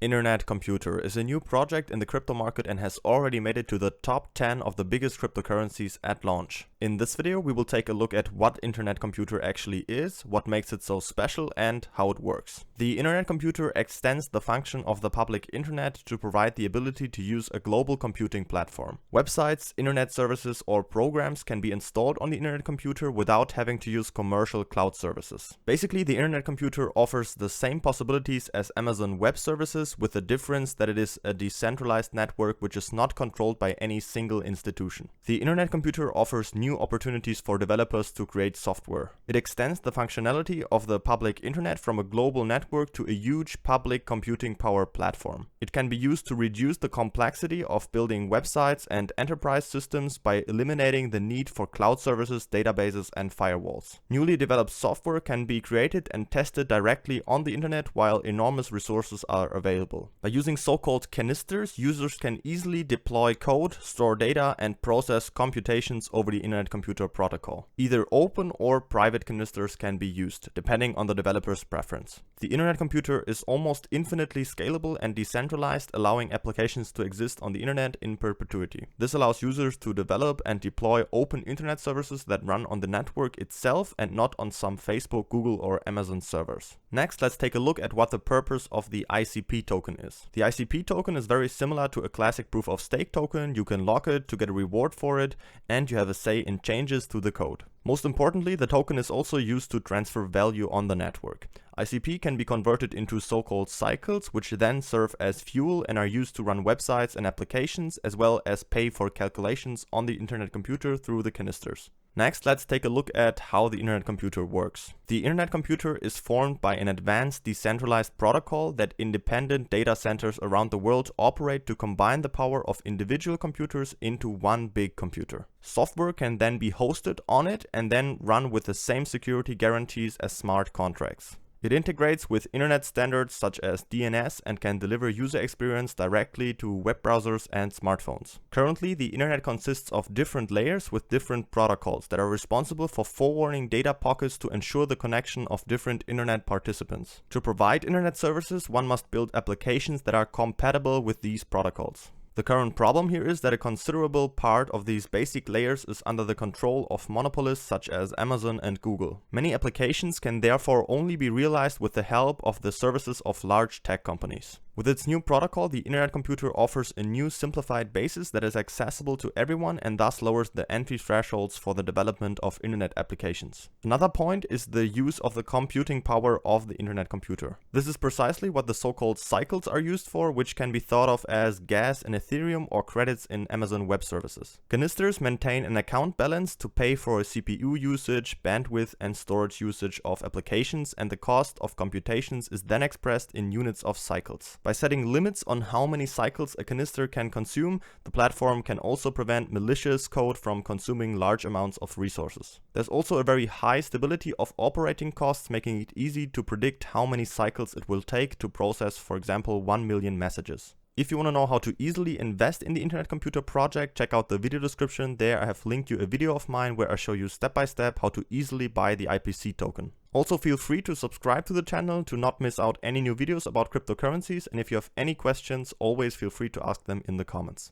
Internet Computer is a new project in the crypto market and has already made it to the top 10 of the biggest cryptocurrencies at launch. In this video, we will take a look at what Internet Computer actually is, what makes it so special, and how it works. The Internet Computer extends the function of the public internet to provide the ability to use a global computing platform. Websites, internet services, or programs can be installed on the Internet Computer without having to use commercial cloud services. Basically, the Internet Computer offers the same possibilities as Amazon Web Services, with the difference that it is a decentralized network which is not controlled by any single institution. The Internet Computer offers new opportunities for developers to create software. It extends the functionality of the public internet from a global network to a huge public computing power platform. It can be used to reduce the complexity of building websites and enterprise systems by eliminating the need for cloud services, databases, and firewalls. Newly developed software can be created and tested directly on the internet while enormous resources are available. By using so-called canisters, users can easily deploy code, store data, and process computations over the Internet Computer Protocol. Either open or private canisters can be used, depending on the developer's preference. The Internet Computer is almost infinitely scalable and decentralized, allowing applications to exist on the internet in perpetuity. This allows users to develop and deploy open internet services that run on the network itself and not on some Facebook, Google, or Amazon servers. Next, let's take a look at what the purpose of the ICP token is. The ICP token is very similar to a classic proof of stake token. You can lock it to get a reward for it, and you have a say in changes to the code. Most importantly, the token is also used to transfer value on the network. ICP can be converted into so-called cycles, which then serve as fuel and are used to run websites and applications, as well as pay for calculations on the Internet Computer through the canisters. Next, let's take a look at how the Internet Computer works. The Internet Computer is formed by an advanced decentralized protocol that independent data centers around the world operate to combine the power of individual computers into one big computer. Software can then be hosted on it and then run with the same security guarantees as smart contracts. It integrates with internet standards such as DNS and can deliver user experience directly to web browsers and smartphones. Currently, the internet consists of different layers with different protocols that are responsible for forwarding data packets to ensure the connection of different internet participants. To provide internet services, one must build applications that are compatible with these protocols. The current problem here is that a considerable part of these basic layers is under the control of monopolists such as Amazon and Google. Many applications can therefore only be realized with the help of the services of large tech companies. With its new protocol, the Internet Computer offers a new simplified basis that is accessible to everyone and thus lowers the entry thresholds for the development of internet applications. Another point is the use of the computing power of the Internet Computer. This is precisely what the so-called cycles are used for, which can be thought of as gas in Ethereum or credits in Amazon Web Services. Canisters maintain an account balance to pay for CPU usage, bandwidth, and storage usage of applications, and the cost of computations is then expressed in units of cycles. By setting limits on how many cycles a canister can consume, the platform can also prevent malicious code from consuming large amounts of resources. There's also a very high stability of operating costs, making it easy to predict how many cycles it will take to process, for example, 1 million messages. If you want to know how to easily invest in the Internet Computer project, check out the video description. There I have linked you a video of mine where I show you step by step how to easily buy the IPC token. Also, feel free to subscribe to the channel to not miss out any new videos about cryptocurrencies, and if you have any questions, always feel free to ask them in the comments.